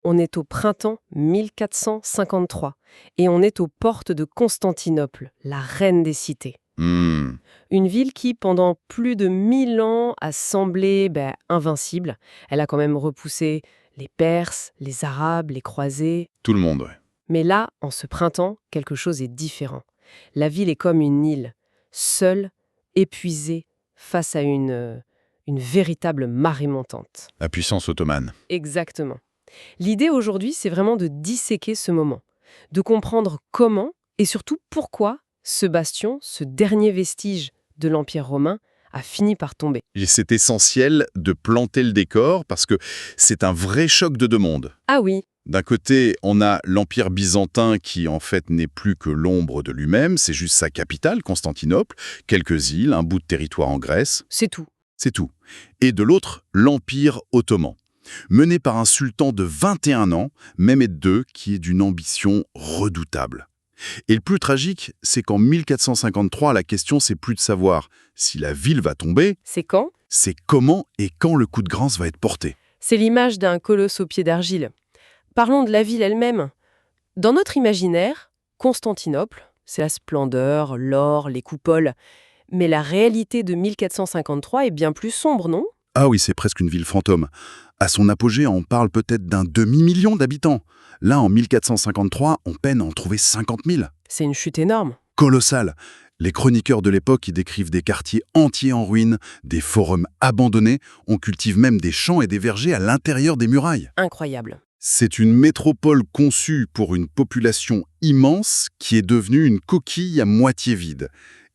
On est au printemps 1453 et on est aux portes de Constantinople, la reine des cités. Hmm, Une ville qui, pendant plus de 1000 ans, a semblé invincible. Elle a quand même repoussé les Perses, les Arabes, les croisés. tout le monde, ouais. Mais là, en ce printemps, quelque chose est différent. La ville est comme une île, seule, épuisée, face à une véritable marée montante. La puissance ottomane. Exactement. L'idée aujourd'hui, c'est vraiment de disséquer ce moment, de comprendre comment et surtout pourquoi ce bastion, ce dernier vestige de l'Empire romain, a fini par tomber. Et c'est essentiel de planter le décor parce que c'est un vrai choc de deux mondes. Ah oui, D'un côté, on a l'Empire byzantin qui, en fait, n'est plus que l'ombre de lui-même, c'est juste sa capitale, Constantinople, quelques îles, un bout de territoire en Grèce, c'est tout. c'est tout. Et de l'autre, l'Empire ottoman, mené par un sultan de 21 ans, Mehmed II, qui est d'une ambition redoutable. Et le plus tragique, c'est qu'en 1453, la question, c'est plus de savoir si la ville va tomber, C'est quand? c'est comment et quand le coup de grâce va être porté. C'est l'image d'un colosse au pied d'argile. Parlons de la ville elle-même. Dans notre imaginaire, Constantinople, c'est la splendeur, l'or, les coupoles. Mais la réalité de 1453 est bien plus sombre, non? Ah oui, c'est presque une ville fantôme. À son apogée, on parle peut-être d'un demi-million d'habitants. Là, en 1453, on peine à en trouver 50 000. C'est une chute énorme. Colossal. Les chroniqueurs de l'époque y décrivent des quartiers entiers en ruine, des forums abandonnés, on cultive même des champs et des vergers à l'intérieur des murailles. Incroyable. C'est une métropole conçue pour une population immense qui est devenue une coquille à moitié vide.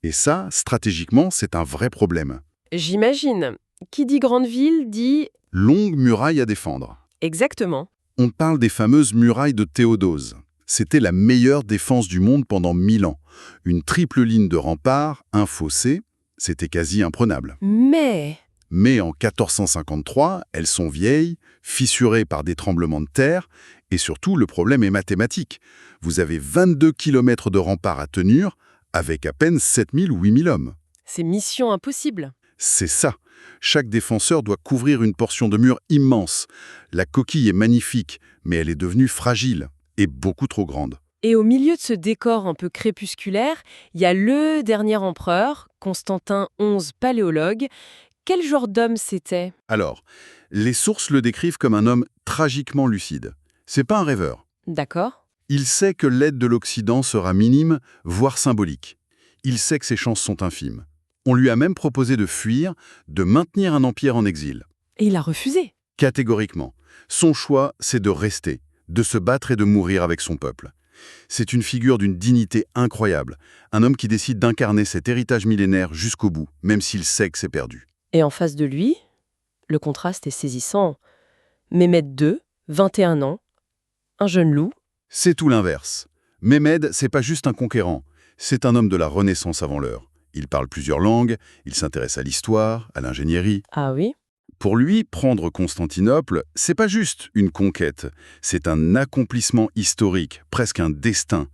Et ça, stratégiquement, c'est un vrai problème. J'imagine. Qui dit grande ville dit... Longue muraille à défendre. Exactement. On parle des fameuses murailles de Théodose. C'était la meilleure défense du monde pendant 1000 ans. Une triple ligne de remparts, un fossé, c'était quasi imprenable. Mais en 1453, elles sont vieilles, fissurées par des tremblements de terre, et surtout, le problème est mathématique. Vous avez 22 kilomètres de remparts à tenir, avec à peine 7000 ou 8000 hommes. C'est mission impossible. C'est ça. Chaque défenseur doit couvrir une portion de mur immense. La coquille est magnifique, mais elle est devenue fragile et beaucoup trop grande. Et au milieu de ce décor un peu crépusculaire, il y a le dernier empereur, Constantin XI paléologue. Quel genre d'homme c'était? Alors, les sources le décrivent comme un homme tragiquement lucide. C'est pas un rêveur. D'accord. Il sait que l'aide de l'Occident sera minime, voire symbolique. Il sait que ses chances sont infimes. On lui a même proposé de fuir, de maintenir un empire en exil. Et il a refusé. Catégoriquement. Son choix, c'est de rester, de se battre et de mourir avec son peuple. C'est une figure d'une dignité incroyable, un homme qui décide d'incarner cet héritage millénaire jusqu'au bout, même s'il sait que c'est perdu. Et en face de lui, le contraste est saisissant. Mehmed II, 21 ans, un jeune loup. C'est tout l'inverse. Mehmed, c'est pas juste un conquérant, c'est un homme de la Renaissance avant l'heure. Il parle plusieurs langues, il s'intéresse à l'histoire, à l'ingénierie. Ah oui? Pour lui, prendre Constantinople, c'est pas juste une conquête, c'est un accomplissement historique, presque un destin.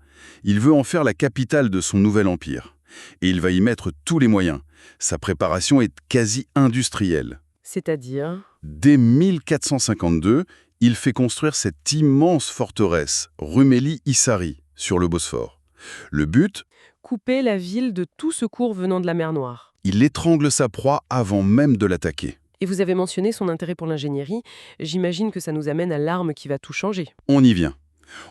Il veut en faire la capitale de son nouvel empire. Et il va y mettre tous les moyens. Sa préparation est quasi industrielle. C'est-à-dire? Dès 1452, il fait construire cette immense forteresse, Rumeli-Hisari, sur le Bosphore. Le but, Couper la ville de tout secours venant de la mer Noire. il étrangle sa proie avant même de l'attaquer. Et vous avez mentionné son intérêt pour l'ingénierie. J'imagine que ça nous amène à l'arme qui va tout changer. On y vient.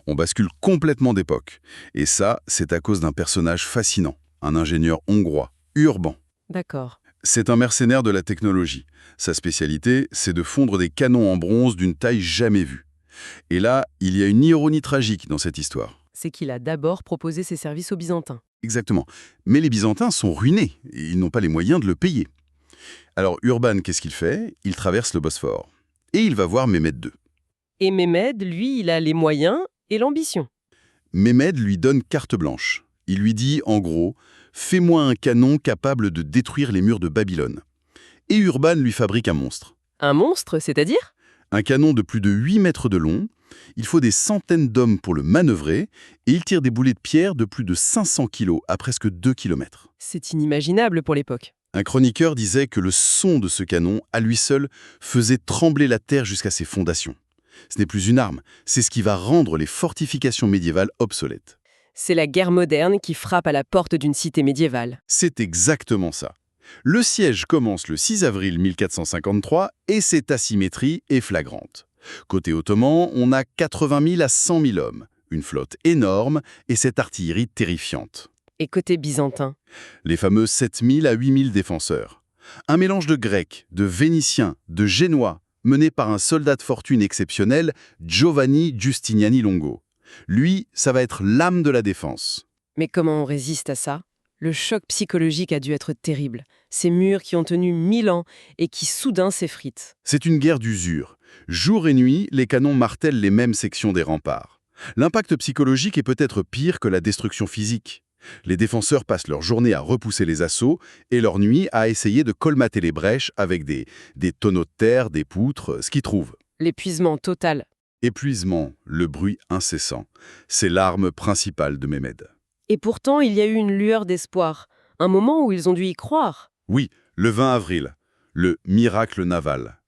On bascule complètement d'époque. Et ça, c'est à cause d'un personnage fascinant, un ingénieur hongrois, Urban. D'accord. C'est un mercenaire de la technologie. Sa spécialité, c'est de fondre des canons en bronze d'une taille jamais vue. Et là, il y a une ironie tragique dans cette histoire. C'est qu'il a d'abord proposé ses services aux Byzantins. Exactement. Mais les Byzantins sont ruinés. Et ils n'ont pas les moyens de le payer. Alors Urban, qu'est-ce qu'il fait? Il traverse le Bosphore. Et il va voir Mehmed II. Et Mehmed, lui, il a les moyens et l'ambition. Mehmed lui donne carte blanche. Il lui dit, en gros, « Fais-moi un canon capable de détruire les murs de Babylone. » Et Urban lui fabrique un monstre. Un monstre, c'est-à-dire? Un canon de plus de 8 mètres de long. Il faut des centaines d'hommes pour le manœuvrer. Et il tire des boulets de pierre de plus de 500 kilos à presque 2 kilomètres. C'est inimaginable pour l'époque. Un chroniqueur disait que le son de ce canon, à lui seul, faisait trembler la terre jusqu'à ses fondations. Ce n'est plus une arme, c'est ce qui va rendre les fortifications médiévales obsolètes. C'est la guerre moderne qui frappe à la porte d'une cité médiévale. C'est exactement ça. Le siège commence le 6 avril 1453 et cette asymétrie est flagrante. Côté ottoman, on a 80 000 à 100 000 hommes, une flotte énorme et cette artillerie terrifiante. Et côté byzantin? Les fameux 7 000 à 8 000 défenseurs. Un mélange de Grecs, de Vénitiens, de Génois, mené par un soldat de fortune exceptionnel, Giovanni Giustiniani Longo. Lui, ça va être l'âme de la défense. Mais comment on résiste à ça? Le choc psychologique a dû être terrible. Ces murs qui ont tenu 1000 ans et qui soudain s'effritent. C'est une guerre d'usure. Jour et nuit, les canons martèlent les mêmes sections des remparts. L'impact psychologique est peut-être pire que la destruction physique. Les défenseurs passent leur journée à repousser les assauts et leur nuit à essayer de colmater les brèches avec des tonneaux de terre, des poutres, ce qu'ils trouvent. L'épuisement total. Épuisement, le bruit incessant. C'est l'arme principale de Mehmed. Et pourtant, il y a eu une lueur d'espoir. Un moment où ils ont dû y croire. Oui, le 20 avril, le miracle naval.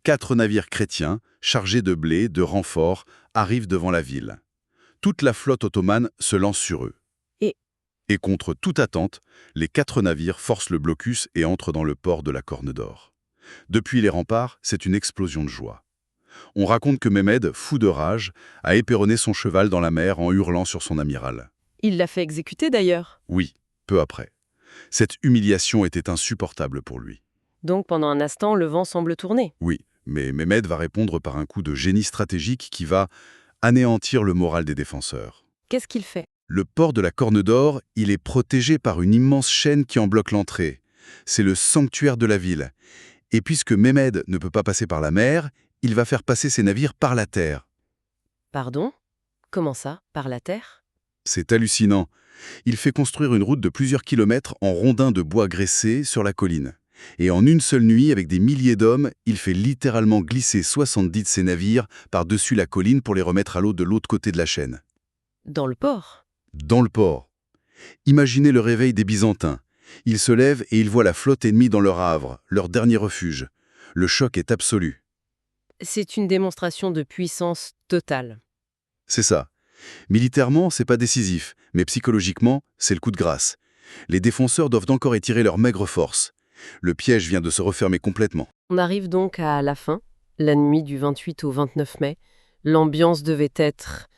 4 navires chrétiens, chargés de blé, de renforts, arrivent devant la ville. Toute la flotte ottomane se lance sur eux. Et contre toute attente, les 4 navires forcent le blocus et entrent dans le port de la Corne d'Or. Depuis les remparts, c'est une explosion de joie. On raconte que Mehmed, fou de rage, a éperonné son cheval dans la mer en hurlant sur son amiral. Il l'a fait exécuter d'ailleurs. Oui, peu après. Cette humiliation était insupportable pour lui. Donc pendant un instant, le vent semble tourner. Oui, mais Mehmed va répondre par un coup de génie stratégique qui va anéantir le moral des défenseurs. Qu'est-ce qu'il fait? Le port de la Corne d'Or, il est protégé par une immense chaîne qui en bloque l'entrée. C'est le sanctuaire de la ville. Et puisque Mehmed ne peut pas passer par la mer, il va faire passer ses navires par la terre. Pardon? Comment ça, par la terre? C'est hallucinant. Il fait construire une route de plusieurs kilomètres en rondins de bois graissés sur la colline. Et en une seule nuit, avec des milliers d'hommes, il fait littéralement glisser 70 de ses navires par-dessus la colline pour les remettre à l'eau de l'autre côté de la chaîne. Dans le port? Dans le port. Imaginez le réveil des Byzantins. Ils se lèvent et ils voient la flotte ennemie dans leur havre, leur dernier refuge. Le choc est absolu. C'est une démonstration de puissance totale. C'est ça. Militairement, c'est pas décisif, mais psychologiquement, c'est le coup de grâce. Les défenseurs doivent encore étirer leur maigre force. Le piège vient de se refermer complètement. On arrive donc à la fin, la nuit du 28 au 29 mai. L'ambiance devait être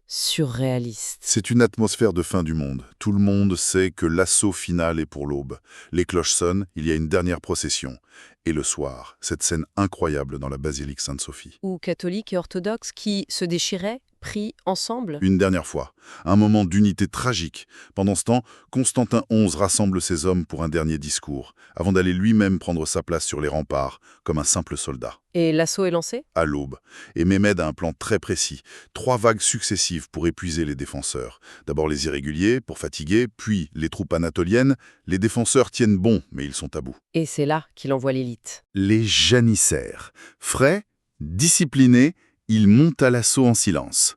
surréaliste. C'est une atmosphère de fin du monde. Tout le monde sait que l'assaut final est pour l'aube. Les cloches sonnent, il y a une dernière procession. Et le soir, cette scène incroyable dans la basilique Sainte-Sophie. Ou catholiques et orthodoxes qui se déchiraient, pris ensemble. Une dernière fois, un moment d'unité tragique. Pendant ce temps, Constantin XI rassemble ses hommes pour un dernier discours, avant d'aller lui-même prendre sa place sur les remparts, comme un simple soldat. Et l'assaut est lancé? À l'aube. Et Mehmed a un plan très précis. 3 vagues successives pour épuiser les défenseurs. D'abord les irréguliers, pour fatiguer, puis les troupes anatoliennes. Les défenseurs tiennent bon, mais ils sont à bout. Et c'est là qu'il envoie l'élite. Les janissaires. Frais, disciplinés, ils montent à l'assaut en silence.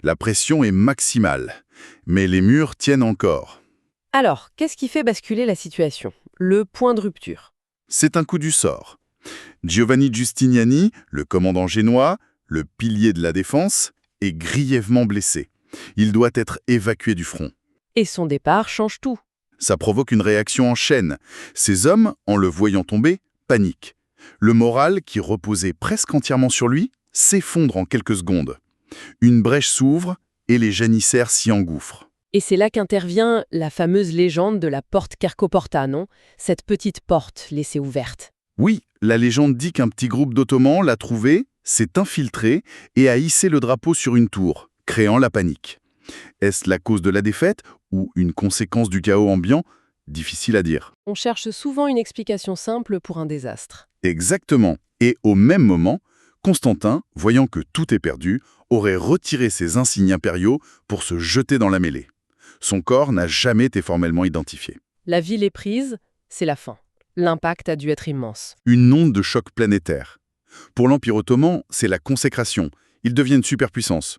La pression est maximale, mais les murs tiennent encore. Alors, qu'est-ce qui fait basculer la situation? Le point de rupture. C'est un coup du sort. Giovanni Giustiniani, le commandant génois, le pilier de la défense, est grièvement blessé. Il doit être évacué du front. Et son départ change tout. Ça provoque une réaction en chaîne. Ces hommes, en le voyant tomber, paniquent. Le moral, qui reposait presque entièrement sur lui, s'effondre en quelques secondes. Une brèche s'ouvre et les janissaires s'y engouffrent. Et c'est là qu'intervient la fameuse légende de la porte Carcoporta, non? Cette petite porte laissée ouverte. Oui, la légende dit qu'un petit groupe d'Ottomans l'a trouvé, s'est infiltré et a hissé le drapeau sur une tour, créant la panique. Est-ce la cause de la défaite ou une conséquence du chaos ambiant? Difficile à dire. On cherche souvent une explication simple pour un désastre. Exactement. Et au même moment, Constantin, voyant que tout est perdu, aurait retiré ses insignes impériaux pour se jeter dans la mêlée. Son corps n'a jamais été formellement identifié. La ville est prise, c'est la fin. L'impact a dû être immense. Une onde de choc planétaire. Pour l'Empire ottoman, c'est la consécration. Ils deviennent superpuissance.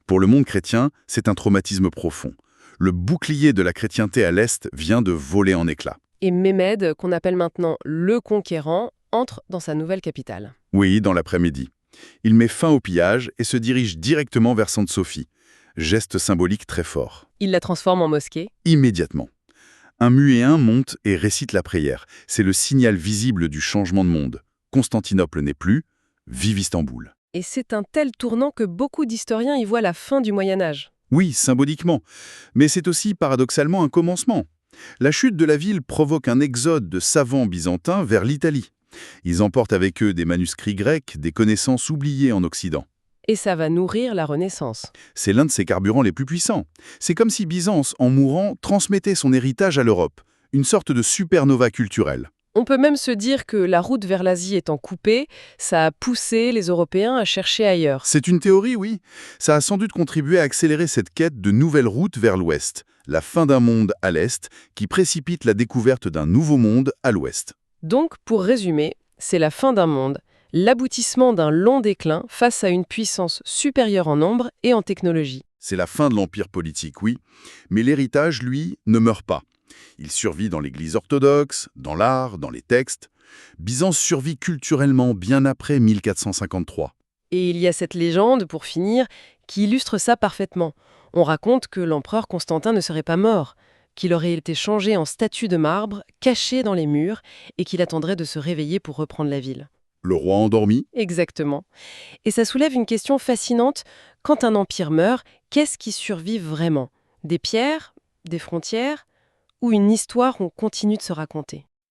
Pour le monde chrétien, c'est un traumatisme profond. Le bouclier de la chrétienté à l'Est vient de voler en éclats. Et Mehmed, qu'on appelle maintenant le Conquérant, entre dans sa nouvelle capitale. Oui, dans l'après-midi. Il met fin au pillage et se dirige directement vers Sainte-Sophie. Geste symbolique très fort. Il la transforme en mosquée. Immédiatement. Un muéin monte et récite la prière. C'est le signal visible du changement de monde. Constantinople n'est plus, vive Istanbul. Et c'est un tel tournant que beaucoup d'historiens y voient la fin du Moyen-Âge. Oui, symboliquement. Mais c'est aussi paradoxalement un commencement. La chute de la ville provoque un exode de savants byzantins vers l'Italie. Ils emportent avec eux des manuscrits grecs, des connaissances oubliées en Occident. Et ça va nourrir la Renaissance. C'est l'un de ses carburants les plus puissants. C'est comme si Byzance, en mourant, transmettait son héritage à l'Europe. Une sorte de supernova culturelle. On peut même se dire que la route vers l'Asie étant coupée, ça a poussé les Européens à chercher ailleurs. C'est une théorie, oui. Ça a sans doute contribué à accélérer cette quête de nouvelles routes vers l'Ouest. La fin d'un monde à l'Est qui précipite la découverte d'un nouveau monde à l'Ouest. Donc, pour résumer, c'est la fin d'un monde, l'aboutissement d'un long déclin face à une puissance supérieure en nombre et en technologie. C'est la fin de l'empire politique, oui. Mais l'héritage, lui, ne meurt pas. Il survit dans l'Église orthodoxe, dans l'art, dans les textes. Byzance survit culturellement bien après 1453. Et il y a cette légende, pour finir, qui illustre ça parfaitement. On raconte que l'empereur Constantin ne serait pas mort, qu'il aurait été changé en statue de marbre, caché dans les murs, et qu'il attendrait de se réveiller pour reprendre la ville. Le roi endormi? Exactement. Et ça soulève une question fascinante. Quand un empire meurt, qu'est-ce qui survit vraiment? Des pierres? Des frontières? Ou une histoire qu'on continue de se raconter?